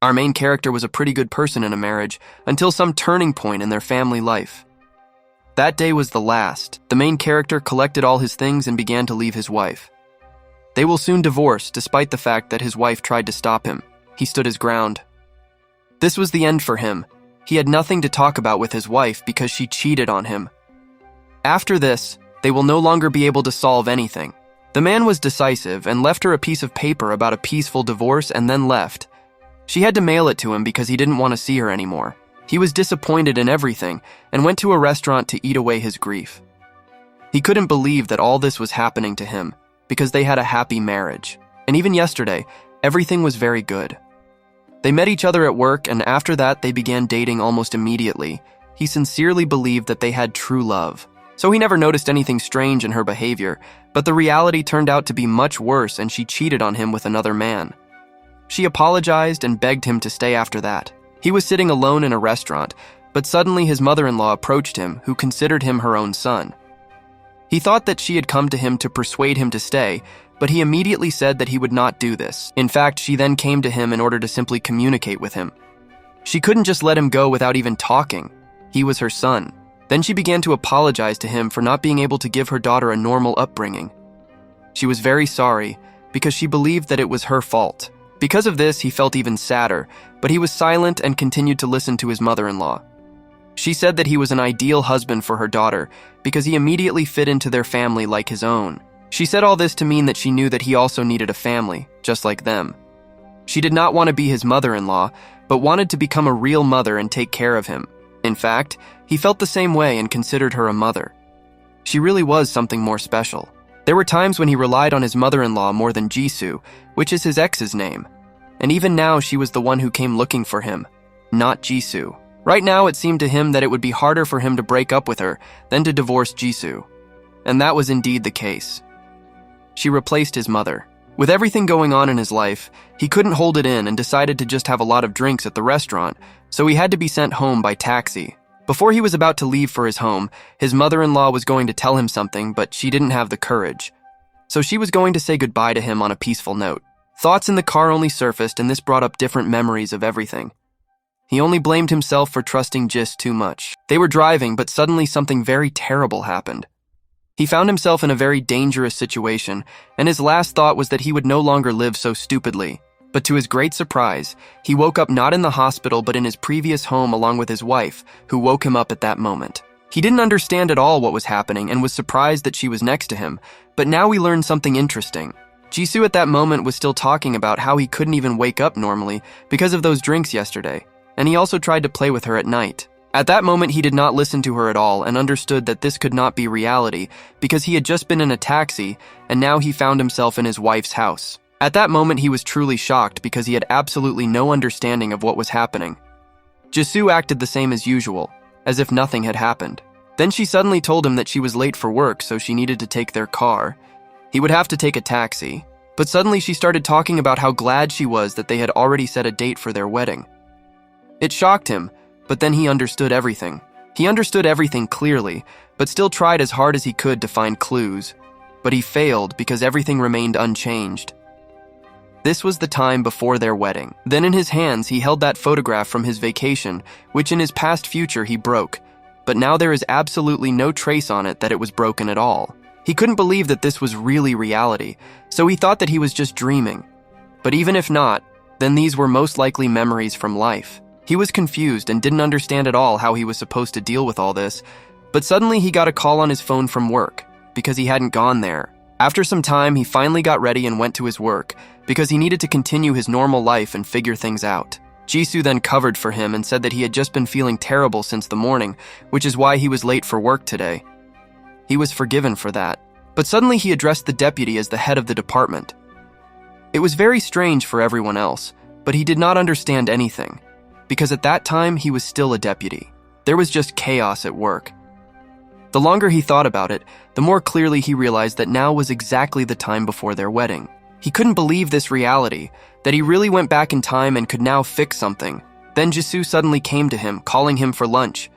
Our main character was a pretty good person in a marriage until some turning point in their family life. That day was the last. The main character collected all his things and began to leave his wife. They will soon divorce, despite the fact that his wife tried to stop him. He stood his ground. This was the end for him. He had nothing to talk about with his wife because she cheated on him. After this, they will no longer be able to solve anything. The man was decisive and left her a piece of paper about a peaceful divorce and then left. She had to mail it to him because he didn't want to see her anymore. He was disappointed in everything and went to a restaurant to eat away his grief. He couldn't believe that all this was happening to him because they had a happy marriage. And even yesterday, everything was very good. They met each other at work, and after that they began dating almost immediately. He sincerely believed that they had true love. So he never noticed anything strange in her behavior, but the reality turned out to be much worse, and she cheated on him with another man. She apologized and begged him to stay after that. He was sitting alone in a restaurant, but suddenly his mother-in-law approached him, who considered him her own son. He thought that she had come to him to persuade him to stay, but he immediately said that he would not do this. In fact, she then came to him in order to simply communicate with him. She couldn't just let him go without even talking. He was her son. Then she began to apologize to him for not being able to give her daughter a normal upbringing. She was very sorry because she believed that it was her fault. Because of this, he felt even sadder, but he was silent and continued to listen to his mother-in-law. She said that he was an ideal husband for her daughter because he immediately fit into their family like his own. She said all this to mean that she knew that he also needed a family, just like them. She did not want to be his mother-in-law, but wanted to become a real mother and take care of him. In fact, he felt the same way and considered her a mother. She really was something more special. There were times when he relied on his mother-in-law more than Jisoo, which is his ex's name. And even now she was the one who came looking for him, not Jisoo. Right now it seemed to him that it would be harder for him to break up with her than to divorce Jisoo. And that was indeed the case. She replaced his mother. With everything going on in his life, he couldn't hold it in and decided to just have a lot of drinks at the restaurant, so he had to be sent home by taxi. Before he was about to leave for his home, his mother-in-law was going to tell him something, but she didn't have the courage. So she was going to say goodbye to him on a peaceful note. Thoughts in the car only surfaced, and this brought up different memories of everything. He only blamed himself for trusting Jis too much. They were driving, but suddenly something very terrible happened. He found himself in a very dangerous situation, and his last thought was that he would no longer live so stupidly. But to his great surprise, he woke up not in the hospital but in his previous home along with his wife, who woke him up at that moment. He didn't understand at all what was happening and was surprised that she was next to him, but now we learned something interesting. Jisoo at that moment was still talking about how he couldn't even wake up normally because of those drinks yesterday, and he also tried to play with her at night. At that moment, he did not listen to her at all and understood that this could not be reality because he had just been in a taxi and now he found himself in his wife's house. At that moment, he was truly shocked because he had absolutely no understanding of what was happening. Jisoo acted the same as usual, as if nothing had happened. Then she suddenly told him that she was late for work, so she needed to take their car. He would have to take a taxi, but suddenly she started talking about how glad she was that they had already set a date for their wedding. It shocked him, but then he understood everything. He understood everything clearly, but still tried as hard as he could to find clues. But he failed because everything remained unchanged. This was the time before their wedding. Then in his hands, he held that photograph from his vacation, which in his past future he broke. But now there is absolutely no trace on it that it was broken at all. He couldn't believe that this was really reality, so he thought that he was just dreaming. But even if not, then these were most likely memories from life. He was confused and didn't understand at all how he was supposed to deal with all this, but suddenly he got a call on his phone from work, because he hadn't gone there. After some time, he finally got ready and went to his work, because he needed to continue his normal life and figure things out. Jisoo then covered for him and said that he had just been feeling terrible since the morning, which is why he was late for work today. He was forgiven for that, but suddenly he addressed the deputy as the head of the department. It was very strange for everyone else, but he did not understand anything. Because at that time, he was still a deputy. There was just chaos at work. The longer he thought about it, the more clearly he realized that now was exactly the time before their wedding. He couldn't believe this reality, that he really went back in time and could now fix something. Then Jisoo suddenly came to him, calling him for lunch.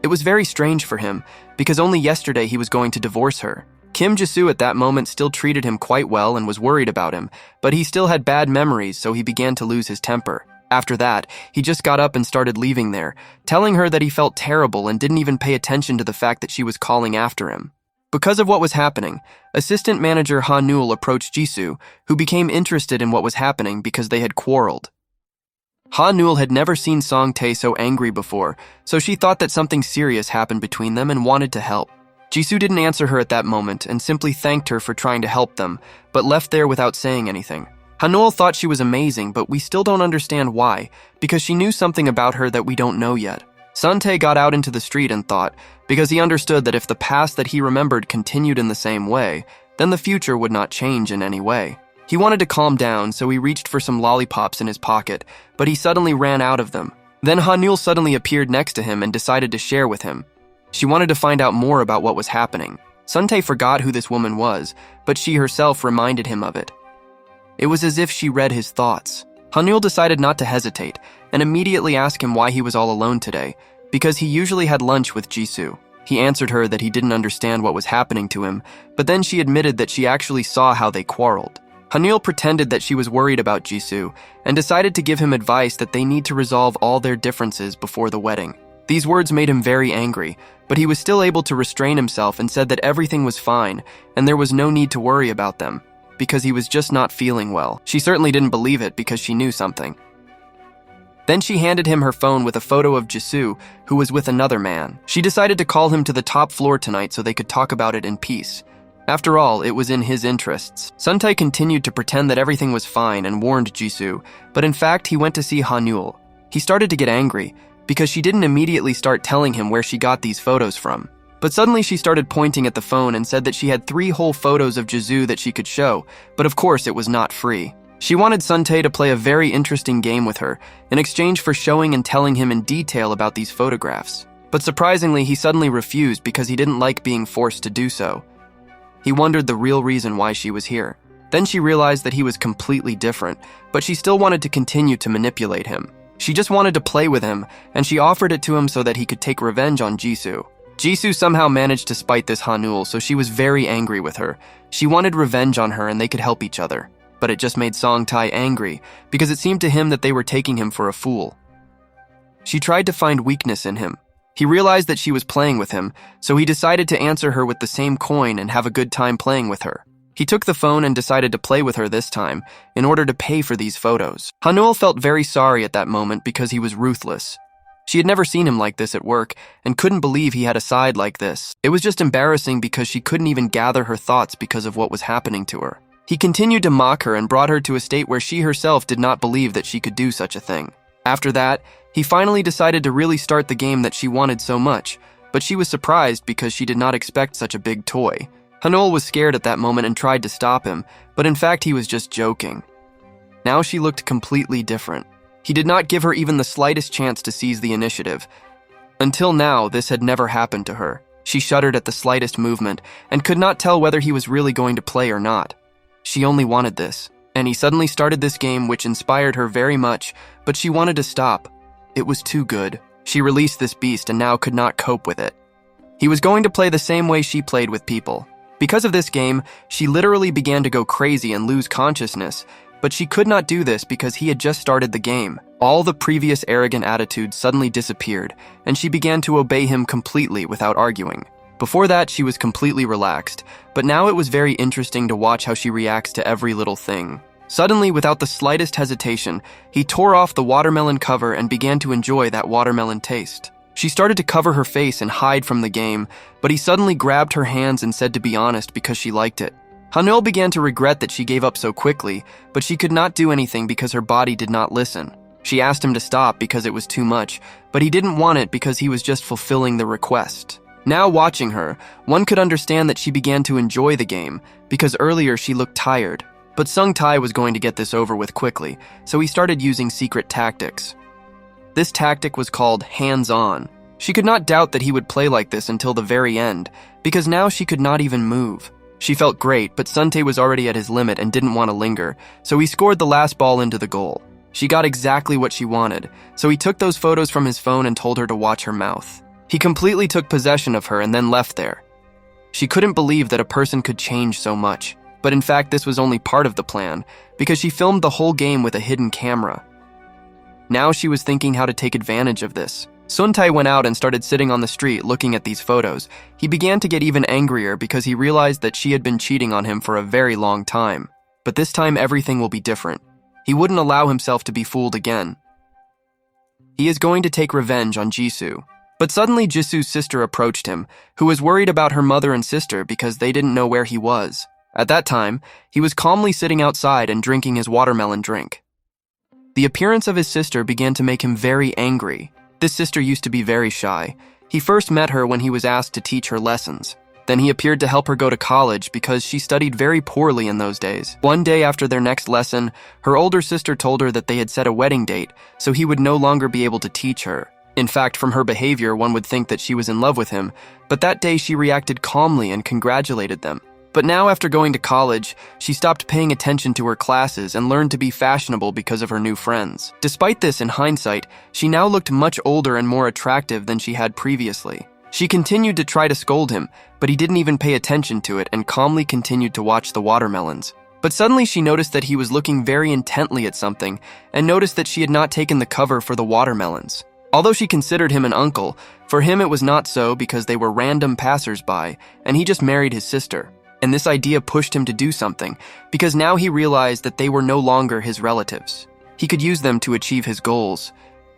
It was very strange for him, because only yesterday he was going to divorce her. Kim Jisoo at that moment still treated him quite well and was worried about him, but he still had bad memories, so he began to lose his temper. After that, he just got up and started leaving there, telling her that he felt terrible and didn't even pay attention to the fact that she was calling after him. Because of what was happening, assistant manager Ha Nul approached Jisoo, who became interested in what was happening because they had quarreled. Ha Nul had never seen Song Tae so angry before, so she thought that something serious happened between them and wanted to help. Jisoo didn't answer her at that moment and simply thanked her for trying to help them, but left there without saying anything. Ha Nul thought she was amazing, but we still don't understand why, because she knew something about her that we don't know yet. Sun Tae got out into the street and thought, because he understood that if the past that he remembered continued in the same way, then the future would not change in any way. He wanted to calm down, so he reached for some lollipops in his pocket, but he suddenly ran out of them. Then Ha Nul suddenly appeared next to him and decided to share with him. She wanted to find out more about what was happening. Sun Tae forgot who this woman was, but she herself reminded him of it. It was as if she read his thoughts. Ha Nul decided not to hesitate, and immediately asked him why he was all alone today, because he usually had lunch with Jisoo. He answered her that he didn't understand what was happening to him, but then she admitted that she actually saw how they quarreled. Ha Nul pretended that she was worried about Jisoo, and decided to give him advice that they need to resolve all their differences before the wedding. These words made him very angry, but he was still able to restrain himself and said that everything was fine, and there was no need to worry about them, because he was just not feeling well. She certainly didn't believe it because she knew something. Then she handed him her phone with a photo of Jisoo, who was with another man. She decided to call him to the top floor tonight so they could talk about it in peace. After all, it was in his interests. Sun Tae continued to pretend that everything was fine and warned Jisoo, but in fact he went to see Ha Nul. He started to get angry, because she didn't immediately start telling him where she got these photos from. But suddenly she started pointing at the phone and said that she had 3 whole photos of Jisoo that she could show, but of course it was not free. She wanted Sun Tae to play a very interesting game with her, in exchange for showing and telling him in detail about these photographs. But surprisingly, he suddenly refused because he didn't like being forced to do so. He wondered the real reason why she was here. Then she realized that he was completely different, but she still wanted to continue to manipulate him. She just wanted to play with him, and she offered it to him so that he could take revenge on Jisoo. Jisoo somehow managed to spite this Ha Nul, so she was very angry with her. She wanted revenge on her and they could help each other. But it just made Song Tae angry, because it seemed to him that they were taking him for a fool. She tried to find weakness in him. He realized that she was playing with him, so he decided to answer her with the same coin and have a good time playing with her. He took the phone and decided to play with her this time, in order to pay for these photos. Ha Nul felt very sorry at that moment because he was ruthless. She had never seen him like this at work, and couldn't believe he had a side like this. It was just embarrassing because she couldn't even gather her thoughts because of what was happening to her. He continued to mock her and brought her to a state where she herself did not believe that she could do such a thing. After that, he finally decided to really start the game that she wanted so much, but she was surprised because she did not expect such a big toy. Ha Nul was scared at that moment and tried to stop him, but in fact he was just joking. Now she looked completely different. He did not give her even the slightest chance to seize the initiative. Until now, this had never happened to her. She shuddered at the slightest movement and could not tell whether he was really going to play or not. She only wanted this, and he suddenly started this game which inspired her very much, but she wanted to stop. It was too good. She released this beast and now could not cope with it. He was going to play the same way she played with people. Because of this game, she literally began to go crazy and lose consciousness, but she could not do this because he had just started the game. All the previous arrogant attitudes suddenly disappeared, and she began to obey him completely without arguing. Before that, she was completely relaxed, but now it was very interesting to watch how she reacts to every little thing. Suddenly, without the slightest hesitation, he tore off the watermelon cover and began to enjoy that watermelon taste. She started to cover her face and hide from the game, but he suddenly grabbed her hands and said to be honest because she liked it. Ha Nul began to regret that she gave up so quickly, but she could not do anything because her body did not listen. She asked him to stop because it was too much, but he didn't want it because he was just fulfilling the request. Now watching her, one could understand that she began to enjoy the game, because earlier she looked tired. But Sung Tae was going to get this over with quickly, so he started using secret tactics. This tactic was called hands-on. She could not doubt that he would play like this until the very end, because now she could not even move. She felt great, but Sun Tae was already at his limit and didn't want to linger, so he scored the last ball into the goal. She got exactly what she wanted, so he took those photos from his phone and told her to watch her mouth. He completely took possession of her and then left there. She couldn't believe that a person could change so much, but in fact this was only part of the plan, because she filmed the whole game with a hidden camera. Now she was thinking how to take advantage of this. Suntae went out and started sitting on the street looking at these photos. He began to get even angrier because he realized that she had been cheating on him for a very long time. But this time everything will be different. He wouldn't allow himself to be fooled again. He is going to take revenge on Jisoo. But suddenly Jisoo's sister approached him, who was worried about her mother and sister because they didn't know where he was. At that time, he was calmly sitting outside and drinking his watermelon drink. The appearance of his sister began to make him very angry. This sister used to be very shy. He first met her when he was asked to teach her lessons. Then he appeared to help her go to college because she studied very poorly in those days. One day after their next lesson, her older sister told her that they had set a wedding date, so he would no longer be able to teach her. In fact, from her behavior, one would think that she was in love with him, but that day she reacted calmly and congratulated them. But now, after going to college, she stopped paying attention to her classes and learned to be fashionable because of her new friends. Despite this, in hindsight, she now looked much older and more attractive than she had previously. She continued to try to scold him, but he didn't even pay attention to it and calmly continued to watch the watermelons. But suddenly she noticed that he was looking very intently at something and noticed that she had not taken the cover for the watermelons. Although she considered him an uncle, for him it was not so because they were random passers-by and he just married his sister. And this idea pushed him to do something, because now he realized that they were no longer his relatives. He could use them to achieve his goals.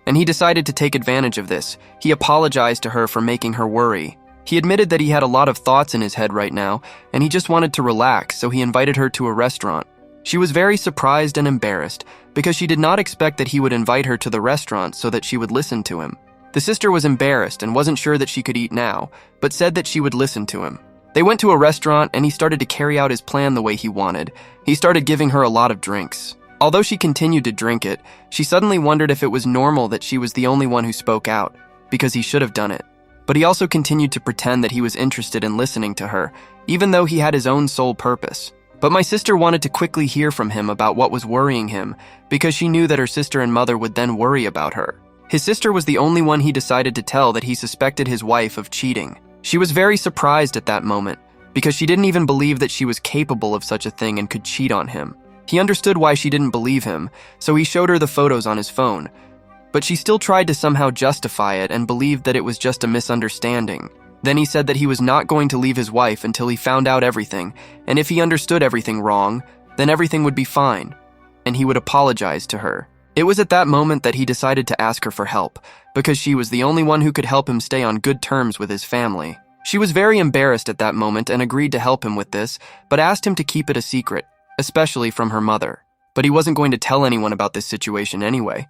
And he decided to take advantage of this. He apologized to her for making her worry. He admitted that he had a lot of thoughts in his head right now, and he just wanted to relax, so he invited her to a restaurant. She was very surprised and embarrassed, because she did not expect that he would invite her to the restaurant so that she would listen to him. The sister was embarrassed and wasn't sure that she could eat now, but said that she would listen to him. They went to a restaurant and he started to carry out his plan the way he wanted. He started giving her a lot of drinks. Although she continued to drink it, she suddenly wondered if it was normal that she was the only one who spoke out, because he should have done it. But he also continued to pretend that he was interested in listening to her, even though he had his own sole purpose. But my sister wanted to quickly hear from him about what was worrying him, because she knew that her sister and mother would then worry about her. His sister was the only one he decided to tell that he suspected his wife of cheating. She was very surprised at that moment, because she didn't even believe that she was capable of such a thing and could cheat on him. He understood why she didn't believe him, so he showed her the photos on his phone. But she still tried to somehow justify it and believed that it was just a misunderstanding. Then he said that he was not going to leave his wife until he found out everything, and if he understood everything wrong, then everything would be fine, and he would apologize to her. It was at that moment that he decided to ask her for help, because she was the only one who could help him stay on good terms with his family. She was very embarrassed at that moment and agreed to help him with this, but asked him to keep it a secret, especially from her mother. But he wasn't going to tell anyone about this situation anyway.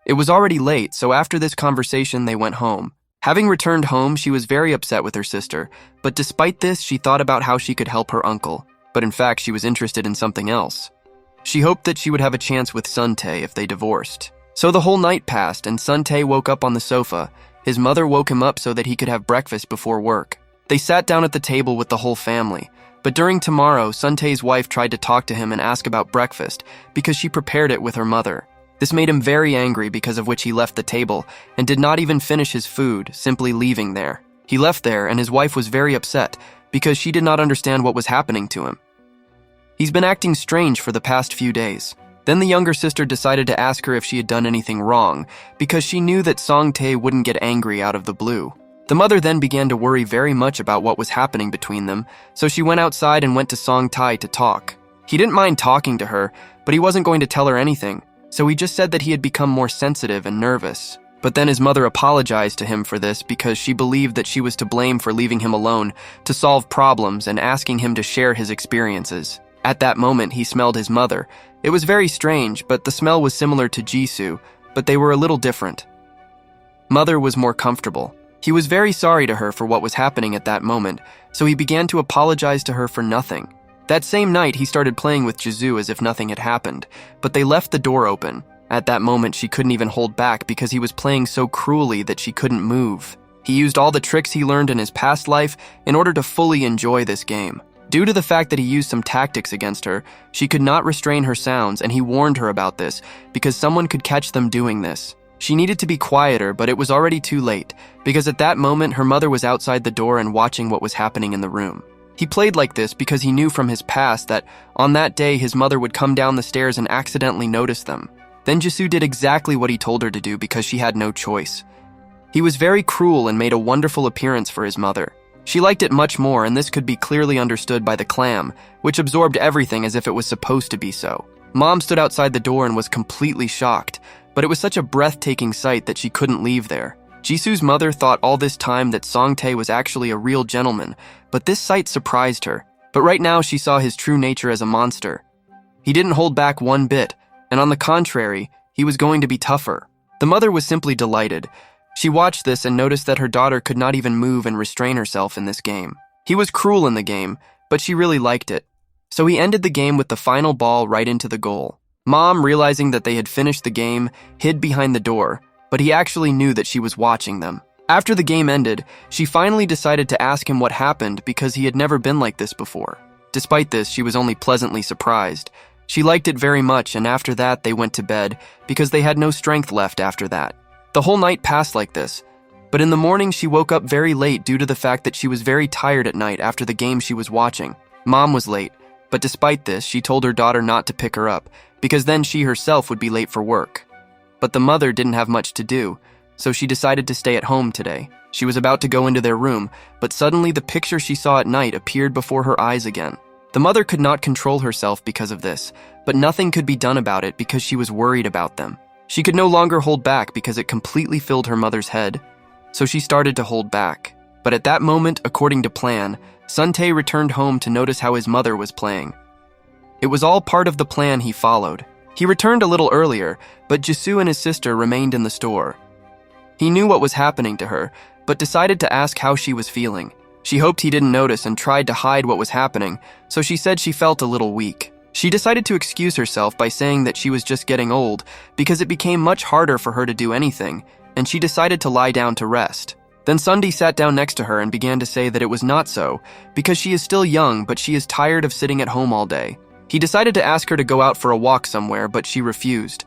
It was already late, so after this conversation they went home. Having returned home, she was very upset with her sister, but despite this, she thought about how she could help her uncle. But in fact, she was interested in something else. She hoped that she would have a chance with Suntae if they divorced. So the whole night passed, and Suntae woke up on the sofa. His mother woke him up so that he could have breakfast before work. They sat down at the table with the whole family. But during tomorrow, Suntae's wife tried to talk to him and ask about breakfast because she prepared it with her mother. This made him very angry, because of which he left the table and did not even finish his food, simply leaving there. He left there and his wife was very upset because she did not understand what was happening to him. He's been acting strange for the past few days. Then the younger sister decided to ask her if she had done anything wrong, because she knew that Songtae wouldn't get angry out of the blue. The mother then began to worry very much about what was happening between them, so she went outside and went to Songtae to talk. He didn't mind talking to her, but he wasn't going to tell her anything, so he just said that he had become more sensitive and nervous. But then his mother apologized to him for this because she believed that she was to blame for leaving him alone to solve problems and asking him to share his experiences. At that moment, he smelled his mother. It was very strange, but the smell was similar to Jisoo, but they were a little different. Mother was more comfortable. He was very sorry to her for what was happening at that moment, so he began to apologize to her for nothing. That same night, he started playing with Jisoo as if nothing had happened, but they left the door open. At that moment, she couldn't even hold back because he was playing so cruelly that she couldn't move. He used all the tricks he learned in his past life in order to fully enjoy this game. Due to the fact that he used some tactics against her, she could not restrain her sounds, and he warned her about this because someone could catch them doing this. She needed to be quieter, but it was already too late, because at that moment her mother was outside the door and watching what was happening in the room. He played like this because he knew from his past that on that day his mother would come down the stairs and accidentally notice them. Then Jisoo did exactly what he told her to do because she had no choice. He was very cruel and made a wonderful appearance for his mother. She liked it much more, and this could be clearly understood by the clam, which absorbed everything as if it was supposed to be so. Mom stood outside the door and was completely shocked, but it was such a breathtaking sight that she couldn't leave there. Jisoo's mother thought all this time that Songtae was actually a real gentleman, but this sight surprised her. But right now she saw his true nature as a monster. He didn't hold back one bit, and on the contrary, he was going to be tougher. The mother was simply delighted. She watched this and noticed that her daughter could not even move and restrain herself in this game. He was cruel in the game, but she really liked it. So he ended the game with the final ball right into the goal. Mom, realizing that they had finished the game, hid behind the door, but he actually knew that she was watching them. After the game ended, she finally decided to ask him what happened because he had never been like this before. Despite this, she was only pleasantly surprised. She liked it very much, and after that they went to bed because they had no strength left after that. The whole night passed like this, but in the morning she woke up very late due to the fact that she was very tired at night after the game she was watching. Mom was late, but despite this, she told her daughter not to pick her up because then she herself would be late for work. But the mother didn't have much to do, so she decided to stay at home today. She was about to go into their room, but suddenly the picture she saw at night appeared before her eyes again. The mother could not control herself because of this, but nothing could be done about it because she was worried about them. She could no longer hold back because it completely filled her mother's head, so she started to hold back. But at that moment, according to plan, Suntae returned home to notice how his mother was playing. It was all part of the plan he followed. He returned a little earlier, but Jisoo and his sister remained in the store. He knew what was happening to her, but decided to ask how she was feeling. She hoped he didn't notice and tried to hide what was happening, so she said she felt a little weak. She decided to excuse herself by saying that she was just getting old because it became much harder for her to do anything, and she decided to lie down to rest. Then Sunday sat down next to her and began to say that it was not so, because she is still young but she is tired of sitting at home all day. He decided to ask her to go out for a walk somewhere, but she refused.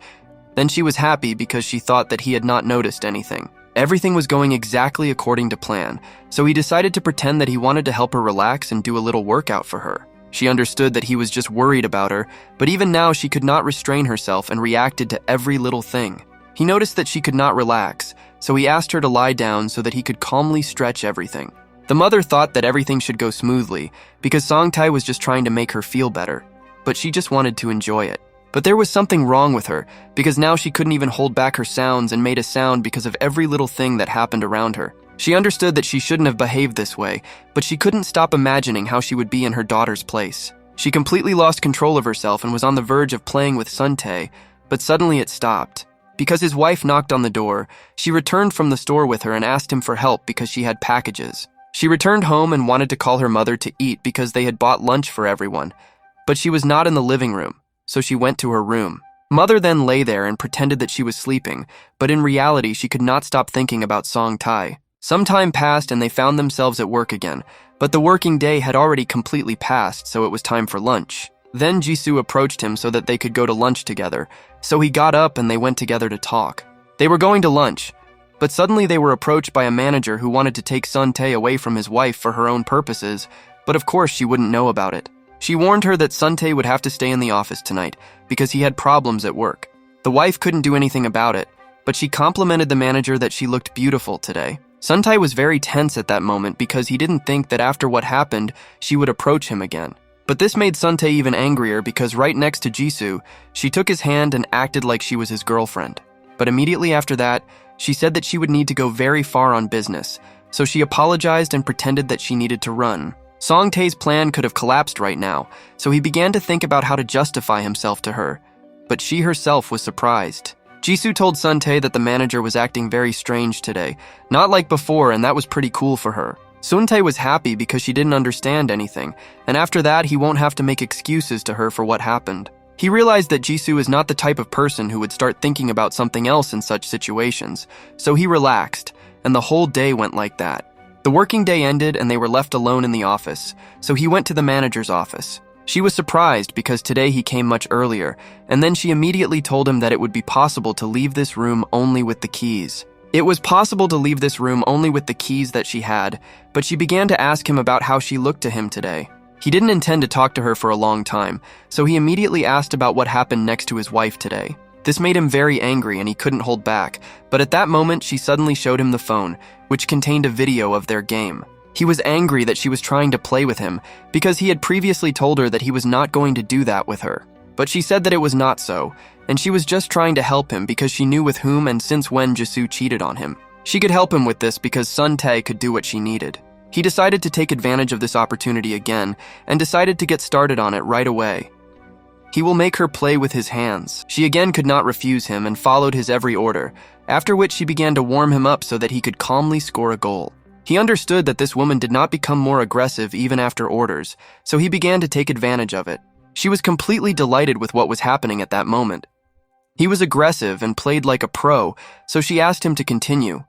Then she was happy because she thought that he had not noticed anything. Everything was going exactly according to plan, so he decided to pretend that he wanted to help her relax and do a little workout for her. She understood that he was just worried about her, but even now she could not restrain herself and reacted to every little thing. He noticed that she could not relax, so he asked her to lie down so that he could calmly stretch everything. The mother thought that everything should go smoothly because Songtae was just trying to make her feel better, but she just wanted to enjoy it. But there was something wrong with her because now she couldn't even hold back her sounds and made a sound because of every little thing that happened around her. She understood that she shouldn't have behaved this way, but she couldn't stop imagining how she would be in her daughter's place. She completely lost control of herself and was on the verge of playing with Suntae, but suddenly it stopped. Because his wife knocked on the door, she returned from the store with her and asked him for help because she had packages. She returned home and wanted to call her mother to eat because they had bought lunch for everyone, but she was not in the living room, so she went to her room. Mother then lay there and pretended that she was sleeping, but in reality she could not stop thinking about Songtae. Some time passed and they found themselves at work again, but the working day had already completely passed, so it was time for lunch. Then Jisoo approached him so that they could go to lunch together, so he got up and they went together to talk. They were going to lunch, but suddenly they were approached by a manager who wanted to take Suntae away from his wife for her own purposes, but of course she wouldn't know about it. She warned her that Suntae would have to stay in the office tonight because he had problems at work. The wife couldn't do anything about it, but she complimented the manager that she looked beautiful today. Suntae was very tense at that moment because he didn't think that after what happened, she would approach him again. But this made Suntae even angrier because right next to Jisoo, she took his hand and acted like she was his girlfriend. But immediately after that, she said that she would need to go very far on business, so she apologized and pretended that she needed to run. Songtae's plan could have collapsed right now, so he began to think about how to justify himself to her, but she herself was surprised. Jisoo told Suntae that the manager was acting very strange today, not like before, and that was pretty cool for her. Suntae was happy because she didn't understand anything, and after that he won't have to make excuses to her for what happened. He realized that Jisoo is not the type of person who would start thinking about something else in such situations, so he relaxed, and the whole day went like that. The working day ended and they were left alone in the office, so he went to the manager's office. She was surprised because today he came much earlier, and then she immediately told him that it would be possible to leave this room only with the keys. It was possible to leave this room only with the keys that she had, but she began to ask him about how she looked to him today. He didn't intend to talk to her for a long time, so he immediately asked about what happened next to his wife today. This made him very angry and he couldn't hold back, but at that moment she suddenly showed him the phone, which contained a video of their game. He was angry that she was trying to play with him because he had previously told her that he was not going to do that with her. But she said that it was not so, and she was just trying to help him because she knew with whom and since when Jisoo cheated on him. She could help him with this because Sun Tae could do what she needed. He decided to take advantage of this opportunity again and decided to get started on it right away. He will make her play with his hands. She again could not refuse him and followed his every order, after which she began to warm him up so that he could calmly score a goal. He understood that this woman did not become more aggressive even after orders, so he began to take advantage of it. She was completely delighted with what was happening at that moment. He was aggressive and played like a pro, so she asked him to continue.